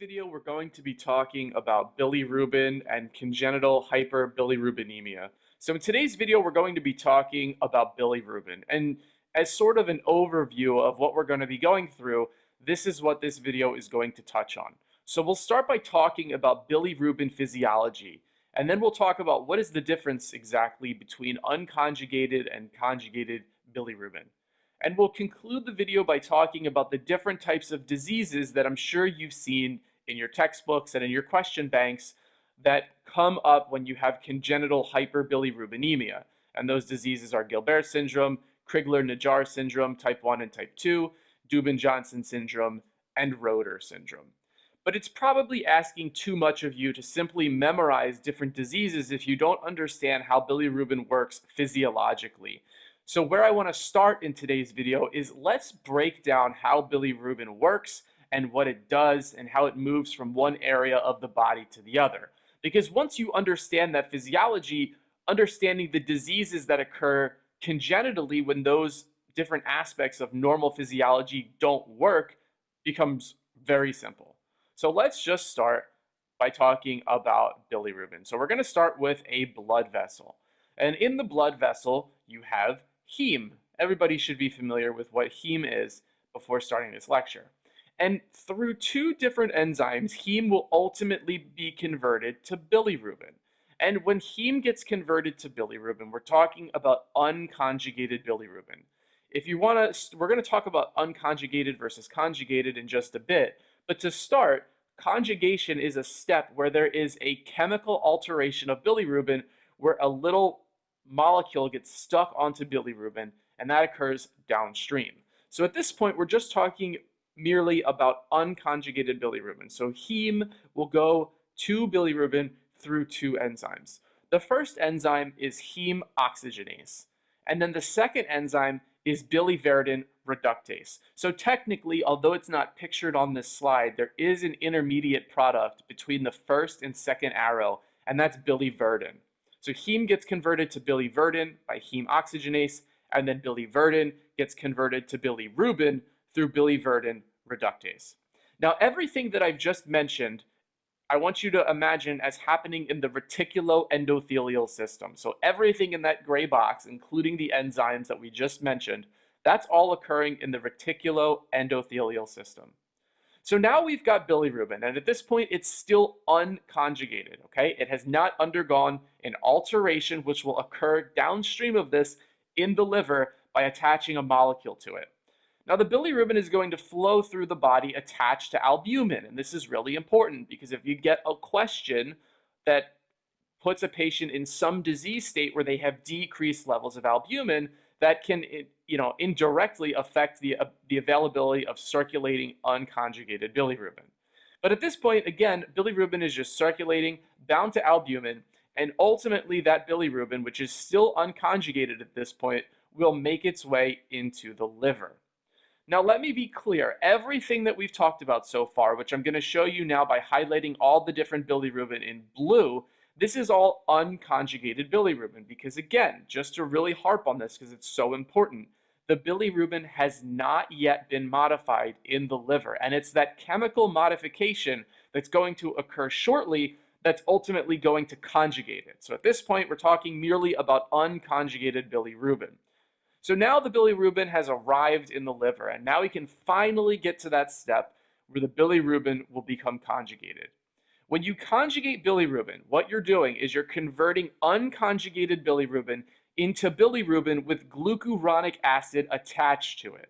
video, we're going to be talking about bilirubin and congenital hyperbilirubinemia. So in today's video, we're going to be talking about bilirubin. And as sort of an overview of what we're going to be going through, this is what this video is going to touch on. So we'll start by talking about bilirubin physiology, and then we'll talk about what is the difference exactly between unconjugated and conjugated bilirubin. And we'll conclude the video by talking about the different types of diseases that I'm sure you've seen in your textbooks and in your question banks that come up when you have congenital hyperbilirubinemia. And those diseases are Gilbert syndrome, Crigler-Najjar syndrome, type 1 and type 2, Dubin-Johnson syndrome, and Roeder syndrome. But it's probably asking too much of you to simply memorize different diseases if you don't understand how bilirubin works physiologically. So where I want to start in today's video is let's break down how bilirubin works and what it does and how it moves from one area of the body to the other. Because once you understand that physiology, understanding the diseases that occur congenitally when those different aspects of normal physiology don't work becomes very simple. So let's just start by talking about bilirubin. So we're going to start with a blood vessel. And in the blood vessel, you have heme. Everybody should be familiar with what heme is before starting this lecture. And through two different enzymes, heme will ultimately be converted to bilirubin. And when heme gets converted to bilirubin, we're talking about unconjugated bilirubin. If you want to, we're going to talk about unconjugated versus conjugated in just a bit. But to start, conjugation is a step where there is a chemical alteration of bilirubin where a little molecule gets stuck onto bilirubin, and that occurs downstream. So at this point, we're just talking merely about unconjugated bilirubin. So heme will go to bilirubin through two enzymes. The first enzyme is heme oxygenase, and then the second enzyme is biliverdin reductase. So technically, although it's not pictured on this slide, there is an intermediate product between the first and second arrow, and that's biliverdin. So heme gets converted to biliverdin by heme oxygenase, and then biliverdin gets converted to bilirubin through biliverdin reductase. Now, everything that I've just mentioned, I want you to imagine as happening in the reticuloendothelial system. So everything in that gray box, including the enzymes that we just mentioned, that's all occurring in the reticuloendothelial system. So now we've got bilirubin, and at this point, it's still unconjugated, okay? It has not undergone an alteration which will occur downstream of this in the liver by attaching a molecule to it. Now, the bilirubin is going to flow through the body attached to albumin, and this is really important because if you get a question that puts a patient in some disease state where they have decreased levels of albumin, that can indirectly affect the availability of circulating unconjugated bilirubin. But at this point, again, bilirubin is just circulating bound to albumin, and ultimately that bilirubin, which is still unconjugated at this point, will make its way into the liver. Now, let me be clear. Everything that we've talked about so far, which I'm going to show you now by highlighting all the different bilirubin in blue, this is all unconjugated bilirubin because, again, just to really harp on this because it's so important, the bilirubin has not yet been modified in the liver. And it's that chemical modification that's going to occur shortly that's ultimately going to conjugate it. So at this point, we're talking merely about unconjugated bilirubin. So now the bilirubin has arrived in the liver, and now we can finally get to that step where the bilirubin will become conjugated. When you conjugate bilirubin, what you're doing is you're converting unconjugated bilirubin into bilirubin with glucuronic acid attached to it.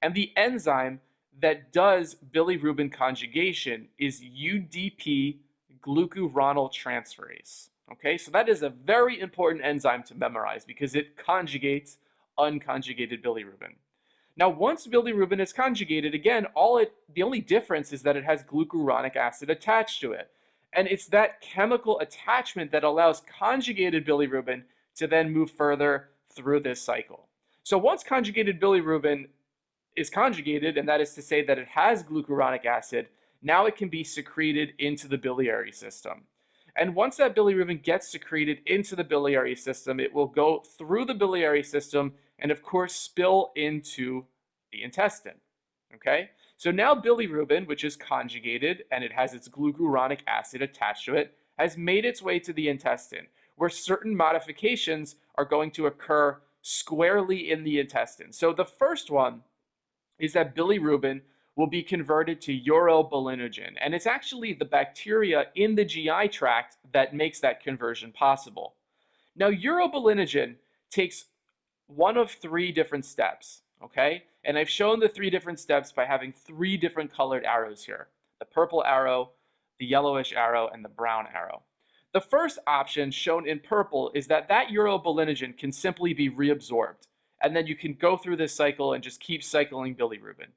And the enzyme that does bilirubin conjugation is UDP glucuronal transferase. Okay, so that is a very important enzyme to memorize because it conjugates unconjugated bilirubin. Now, once bilirubin is conjugated, again, the only difference is that it has glucuronic acid attached to it. And it's that chemical attachment that allows conjugated bilirubin to then move further through this cycle. So once conjugated bilirubin is conjugated, and that is to say that it has glucuronic acid, now it can be secreted into the biliary system. And once that bilirubin gets secreted into the biliary system, it will go through the biliary system and, of course, spill into the intestine. Okay, so now bilirubin, which is conjugated and it has its glucuronic acid attached to it, has made its way to the intestine, where certain modifications are going to occur squarely in the intestine. So the first one is that bilirubin will be converted to urobilinogen, and it's actually the bacteria in the GI tract that makes that conversion possible. Now, urobilinogen takes one of three different steps, okay? And I've shown the three different steps by having three different colored arrows here: the purple arrow, the yellowish arrow, and the brown arrow. The first option, shown in purple, is that urobilinogen can simply be reabsorbed, and then you can go through this cycle and just keep cycling bilirubin.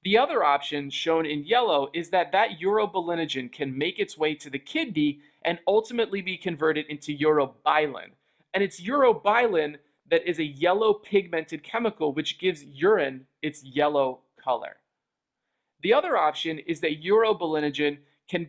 The other option, shown in yellow, is that urobilinogen can make its way to the kidney and ultimately be converted into urobilin. And it's urobilin that is a yellow pigmented chemical which gives urine its yellow color. The other option is that urobilinogen can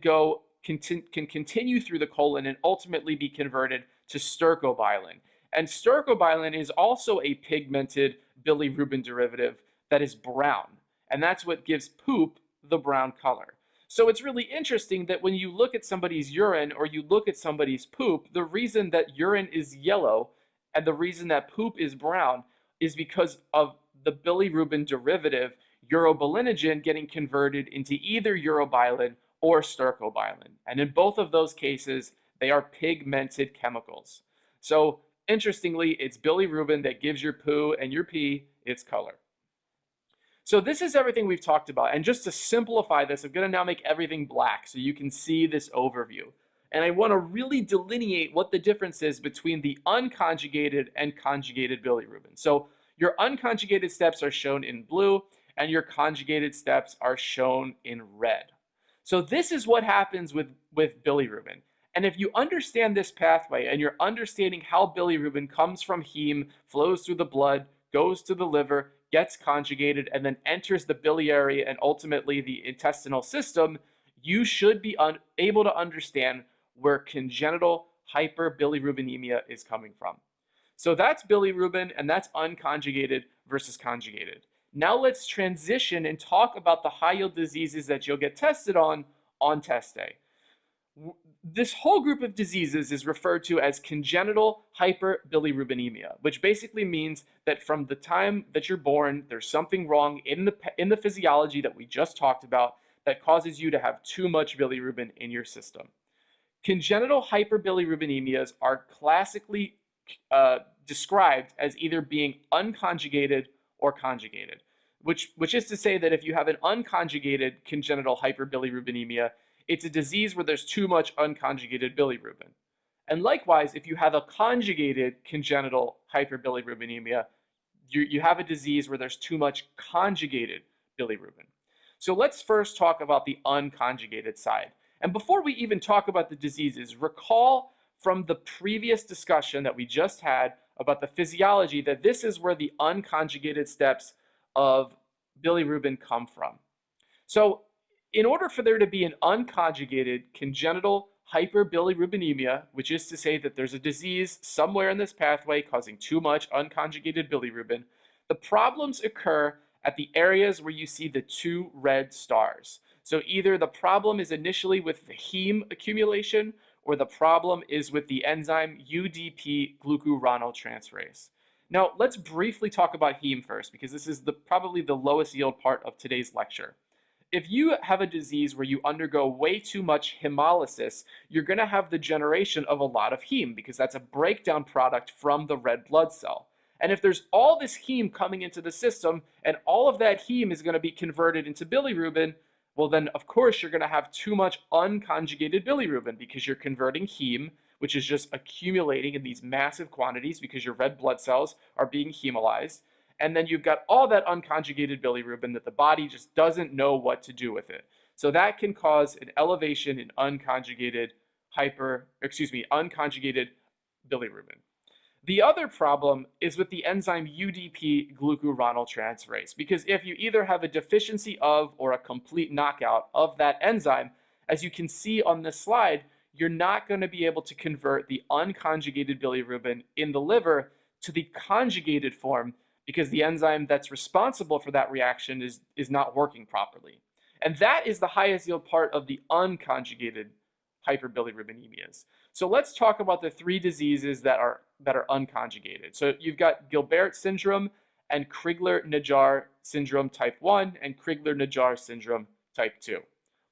continue through the colon and ultimately be converted to stercobilin. And stercobilin is also a pigmented bilirubin derivative that is brown. And that's what gives poop the brown color. So it's really interesting that when you look at somebody's urine or you look at somebody's poop, the reason that urine is yellow and the reason that poop is brown is because of the bilirubin derivative urobilinogen getting converted into either urobilin or stercobilin. And in both of those cases, they are pigmented chemicals. So interestingly, it's bilirubin that gives your poo and your pee its color. So this is everything we've talked about. And just to simplify this, I'm going to now make everything black so you can see this overview. And I want to really delineate what the difference is between the unconjugated and conjugated bilirubin. So your unconjugated steps are shown in blue and your conjugated steps are shown in red. So this is what happens with bilirubin. And if you understand this pathway and you're understanding how bilirubin comes from heme, flows through the blood, goes to the liver, gets conjugated, and then enters the biliary and ultimately the intestinal system, you should be able to understand where congenital hyperbilirubinemia is coming from. So that's bilirubin, and that's unconjugated versus conjugated. Now let's transition and talk about the high-yield diseases that you'll get tested on test day. This whole group of diseases is referred to as congenital hyperbilirubinemia, which basically means that from the time that you're born, there's something wrong in the physiology that we just talked about that causes you to have too much bilirubin in your system. Congenital hyperbilirubinemias are classically described as either being unconjugated or conjugated, which is to say that if you have an unconjugated congenital hyperbilirubinemia, it's a disease where there's too much unconjugated bilirubin. And likewise, if you have a conjugated congenital hyperbilirubinemia, you have a disease where there's too much conjugated bilirubin. So let's first talk about the unconjugated side. And before we even talk about the diseases, recall from the previous discussion that we just had about the physiology that this is where the unconjugated steps of bilirubin come from. So in order for there to be an unconjugated congenital hyperbilirubinemia, which is to say that there's a disease somewhere in this pathway causing too much unconjugated bilirubin, the problems occur at the areas where you see the two red stars. So either the problem is initially with the heme accumulation or the problem is with the enzyme UDP glucuronoltransferase. Now, let's briefly talk about heme first, because this is probably the lowest yield part of today's lecture. If you have a disease where you undergo way too much hemolysis, you're going to have the generation of a lot of heme, because that's a breakdown product from the red blood cell. And if there's all this heme coming into the system, and all of that heme is going to be converted into bilirubin, well then of course you're going to have too much unconjugated bilirubin, because you're converting heme, which is just accumulating in these massive quantities because your red blood cells are being hemolyzed. And then you've got all that unconjugated bilirubin that the body just doesn't know what to do with it. So that can cause an elevation in unconjugated bilirubin. The other problem is with the enzyme UDP glucuronoltransferase, because if you either have a deficiency of or a complete knockout of that enzyme, as you can see on this slide, you're not going to be able to convert the unconjugated bilirubin in the liver to the conjugated form, because the enzyme that's responsible for that reaction is not working properly. And that is the highest yield part of the unconjugated hyperbilirubinemias. So let's talk about the three diseases that are unconjugated. So you've got Gilbert syndrome and Crigler-Najjar syndrome type 1 and Crigler-Najjar syndrome type 2.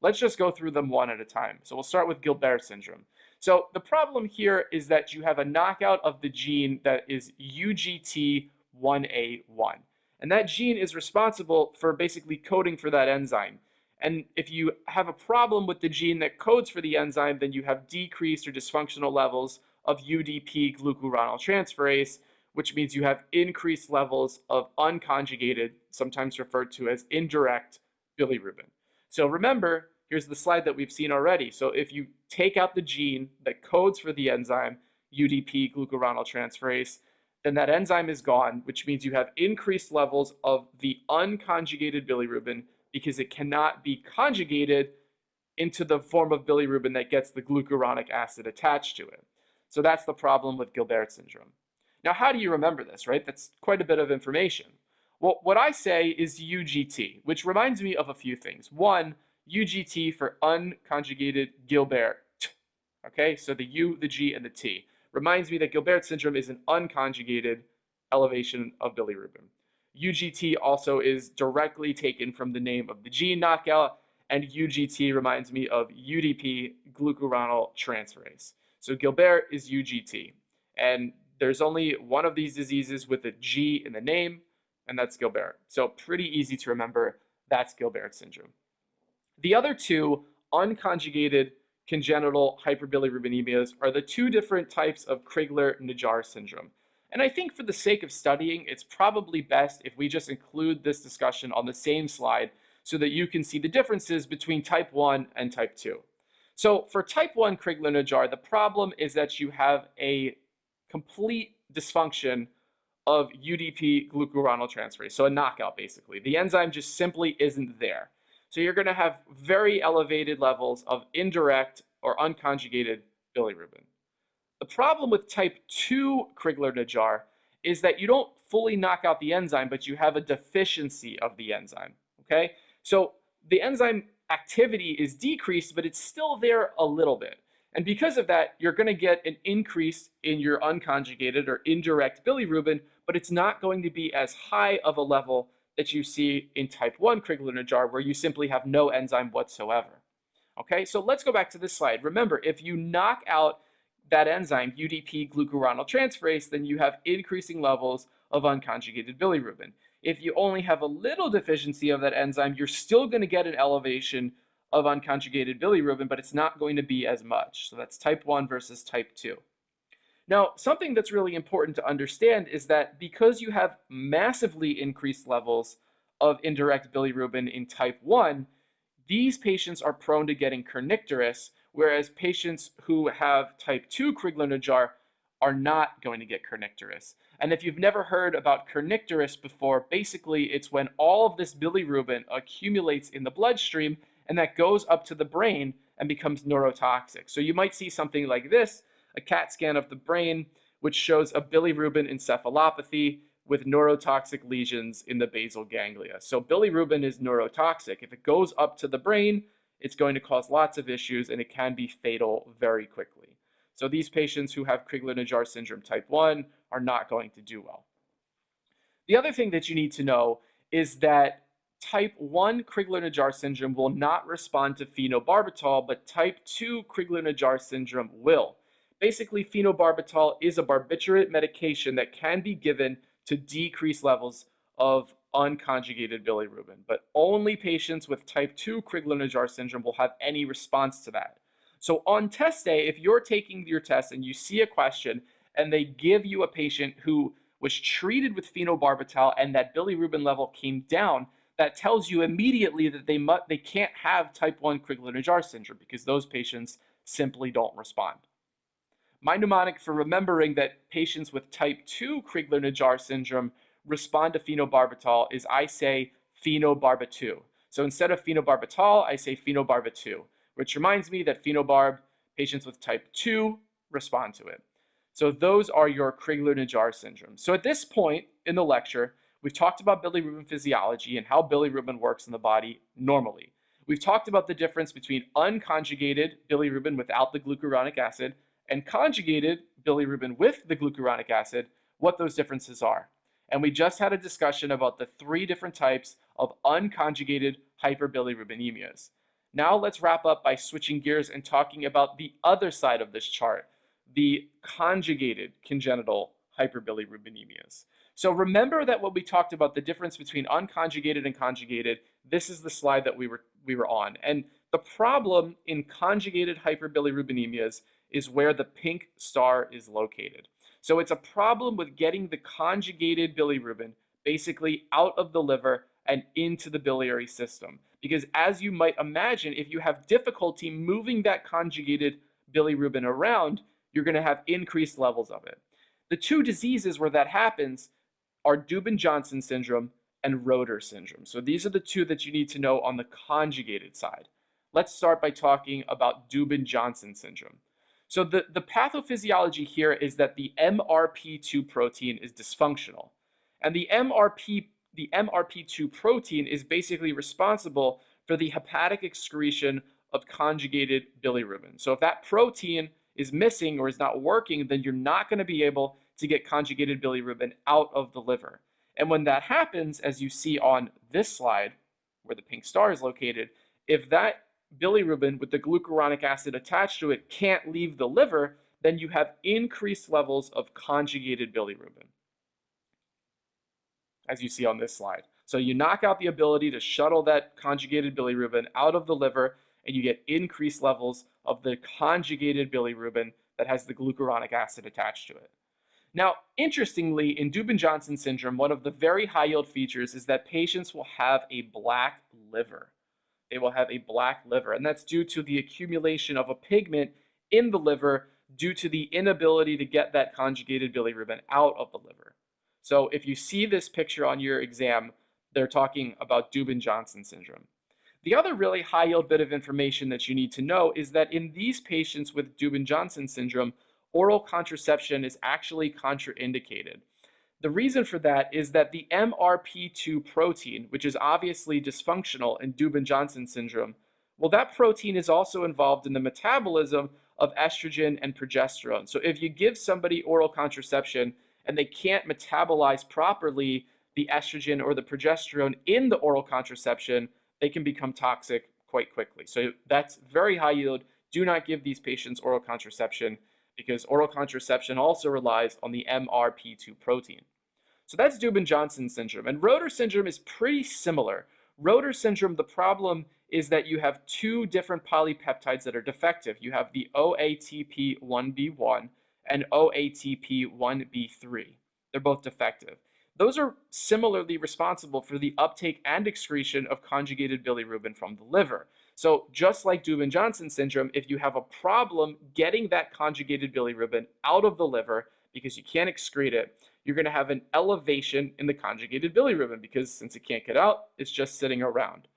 Let's just go through them one at a time. So we'll start with Gilbert syndrome. So the problem here is that you have a knockout of the gene that is UGT1A1. And that gene is responsible for basically coding for that enzyme. And if you have a problem with the gene that codes for the enzyme, then you have decreased or dysfunctional levels of UDP glucuronyltransferase, which means you have increased levels of unconjugated, sometimes referred to as indirect bilirubin. So remember, here's the slide that we've seen already. So if you take out the gene that codes for the enzyme UDP glucuronyltransferase, then that enzyme is gone, which means you have increased levels of the unconjugated bilirubin because it cannot be conjugated into the form of bilirubin that gets the glucuronic acid attached to it. So that's the problem with Gilbert syndrome. Now, how do you remember this, right? That's quite a bit of information. Well, what I say is UGT, which reminds me of a few things. One, UGT for unconjugated Gilbert. Okay, so the U, the G, and the T. Reminds me that Gilbert syndrome is an unconjugated elevation of bilirubin. UGT also is directly taken from the name of the gene knockout, and UGT reminds me of UDP glucuronyltransferase. So Gilbert is UGT, and there's only one of these diseases with a G in the name, and that's Gilbert. So pretty easy to remember, that's Gilbert syndrome. The other two unconjugated congenital hyperbilirubinemias are the two different types of Crigler-Najjar syndrome. And I think for the sake of studying, it's probably best if we just include this discussion on the same slide so that you can see the differences between type 1 and type 2. So for type 1 Crigler-Najjar, the problem is that you have a complete dysfunction of UDP glucuronyltransferase, so a knockout basically. The enzyme just simply isn't there. So you're going to have very elevated levels of indirect or unconjugated bilirubin. The problem with type 2 Crigler-Najjar is that you don't fully knock out the enzyme, but you have a deficiency of the enzyme, okay? So the enzyme activity is decreased, but it's still there a little bit. And because of that, you're going to get an increase in your unconjugated or indirect bilirubin, but it's not going to be as high of a level that you see in type 1 Crigler-Najjar, where you simply have no enzyme whatsoever. Okay, so let's go back to this slide. Remember, if you knock out that enzyme, UDP glucuronyltransferase, then you have increasing levels of unconjugated bilirubin. If you only have a little deficiency of that enzyme, you're still going to get an elevation of unconjugated bilirubin, but it's not going to be as much. So that's type 1 versus type 2. Now, something that's really important to understand is that because you have massively increased levels of indirect bilirubin in type 1, these patients are prone to getting kernicterus, whereas patients who have type 2 Crigler-Najjar are not going to get kernicterus. And if you've never heard about kernicterus before, basically it's when all of this bilirubin accumulates in the bloodstream and that goes up to the brain and becomes neurotoxic. So you might see something like this, a CAT scan of the brain, which shows a bilirubin encephalopathy with neurotoxic lesions in the basal ganglia. So bilirubin is neurotoxic. If it goes up to the brain, it's going to cause lots of issues and it can be fatal very quickly. So these patients who have Crigler-Najjar syndrome type 1 are not going to do well. The other thing that you need to know is that type 1 Crigler-Najjar syndrome will not respond to phenobarbital, but type 2 Crigler-Najjar syndrome will. Basically, phenobarbital is a barbiturate medication that can be given to decrease levels of unconjugated bilirubin, but only patients with type 2 Crigler-Najjar syndrome will have any response to that. So on test day, if you're taking your test and you see a question and they give you a patient who was treated with phenobarbital and that bilirubin level came down, that tells you immediately that they can't have type 1 Crigler-Najjar syndrome because those patients simply don't respond. My mnemonic for remembering that patients with type 2 Crigler-Najjar syndrome respond to phenobarbital is I say phenobarbital. So instead of phenobarbital, I say phenobarbital, which reminds me that phenobarb, patients with type 2 respond to it. So those are your Crigler-Najjar syndrome. So at this point in the lecture, We've talked about bilirubin physiology and how bilirubin works in the body normally. We've talked about the difference between unconjugated bilirubin without the glucuronic acid and conjugated bilirubin with the glucuronic acid, what those differences are. And we just had a discussion about the 3 different types of unconjugated hyperbilirubinemias. Now let's wrap up by switching gears and talking about the other side of this chart, the conjugated congenital hyperbilirubinemias. So remember that when we talked about the difference between unconjugated and conjugated, this is the slide that we were on. And the problem in conjugated hyperbilirubinemias is where the pink star is located. So it's a problem with getting the conjugated bilirubin basically out of the liver and into the biliary system. Because as you might imagine, if you have difficulty moving that conjugated bilirubin around, you're going to have increased levels of it. The 2 diseases where that happens are Dubin-Johnson syndrome and Rotor syndrome. So these are the 2 that you need to know on the conjugated side. Let's start by talking about Dubin-Johnson syndrome. So the pathophysiology here is that the MRP2 protein is dysfunctional. And the MRP2 protein is basically responsible for the hepatic excretion of conjugated bilirubin. So if that protein is missing or is not working, then you're not going to be able to get conjugated bilirubin out of the liver. And when that happens, as you see on this slide, where the pink star is located, if that bilirubin with the glucuronic acid attached to it can't leave the liver, then you have increased levels of conjugated bilirubin, as you see on this slide. So you knock out the ability to shuttle that conjugated bilirubin out of the liver, and you get increased levels of the conjugated bilirubin that has the glucuronic acid attached to it. Now, interestingly, in Dubin-Johnson syndrome, one of the very high-yield features is that patients will have a black liver. They will have a black liver, and that's due to the accumulation of a pigment in the liver due to the inability to get that conjugated bilirubin out of the liver. So if you see this picture on your exam, they're talking about Dubin-Johnson syndrome. The other really high-yield bit of information that you need to know is that in these patients with Dubin-Johnson syndrome, oral contraception is actually contraindicated. The reason for that is that the MRP2 protein, which is obviously dysfunctional in Dubin-Johnson syndrome, well, that protein is also involved in the metabolism of estrogen and progesterone. So if you give somebody oral contraception and they can't metabolize properly the estrogen or the progesterone in the oral contraception, they can become toxic quite quickly. So that's very high yield. Do not give these patients oral contraception because oral contraception also relies on the MRP2 protein. So that's Dubin-Johnson syndrome. And Rotor syndrome is pretty similar. Rotor syndrome, the problem is that you have 2 different polypeptides that are defective. You have the OATP1B1 and OATP1B3. They're both defective. Those are similarly responsible for the uptake and excretion of conjugated bilirubin from the liver. So just like Dubin-Johnson syndrome, if you have a problem getting that conjugated bilirubin out of the liver because you can't excrete it, you're going to have an elevation in the conjugated bilirubin because since it can't get out, it's just sitting around.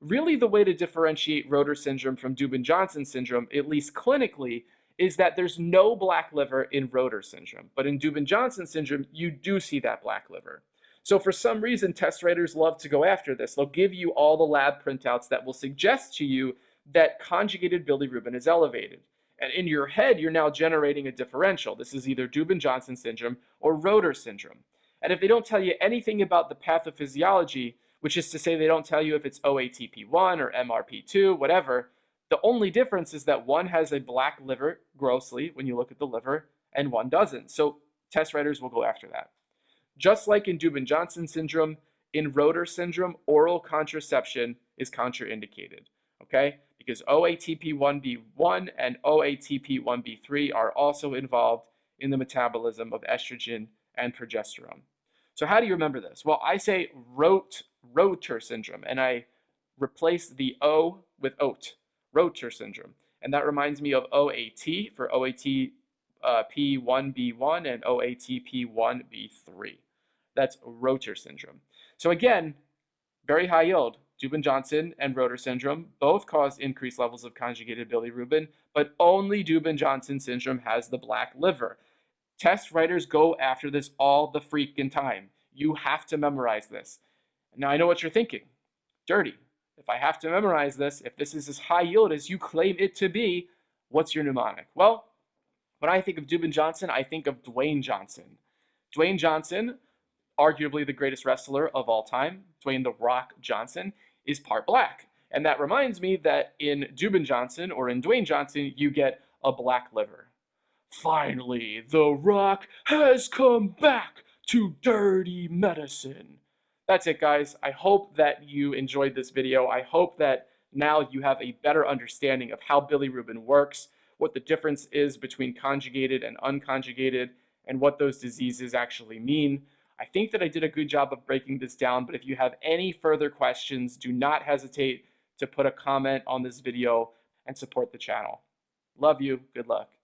Really, the way to differentiate Rotor syndrome from Dubin-Johnson syndrome, at least clinically, is that there's no black liver in Rotor syndrome. But in Dubin-Johnson syndrome, you do see that black liver. So for some reason, test writers love to go after this. They'll give you all the lab printouts that will suggest to you that conjugated bilirubin is elevated. And in your head, you're now generating a differential. This is either Dubin-Johnson syndrome or Rotor syndrome. And if they don't tell you anything about the pathophysiology, which is to say they don't tell you if it's OATP1 or MRP2, whatever, the only difference is that one has a black liver, grossly, when you look at the liver, and one doesn't. So test writers will go after that. Just like in Dubin-Johnson syndrome, in Rotor syndrome, oral contraception is contraindicated, okay? Because OATP1B1 and OATP1B3 are also involved in the metabolism of estrogen and progesterone. So how do you remember this? Well, I say Rotor syndrome, and I replace the O with OAT. Rotor syndrome. And that reminds me of OAT for OATP1B1 and OATP1B3. That's Rotor syndrome. So again, very high yield. Dubin-Johnson and Rotor syndrome both cause increased levels of conjugated bilirubin, but only Dubin-Johnson syndrome has the black liver. Test writers go after this all the freaking time. You have to memorize this. Now, I know what you're thinking. Dirty. If I have to memorize this, if this is as high yield as you claim it to be, what's your mnemonic? Well, when I think of Dubin Johnson, I think of Dwayne Johnson. Dwayne Johnson, arguably the greatest wrestler of all time, Dwayne "The Rock" Johnson, is part black. And that reminds me that in Dubin Johnson, or in Dwayne Johnson, you get a black liver. Finally, The Rock has come back to dirty medicine. That's it, guys. I hope that you enjoyed this video. I hope that now you have a better understanding of how bilirubin works, what the difference is between conjugated and unconjugated, and what those diseases actually mean. I think that I did a good job of breaking this down, but if you have any further questions, do not hesitate to put a comment on this video and support the channel. Love you. Good luck.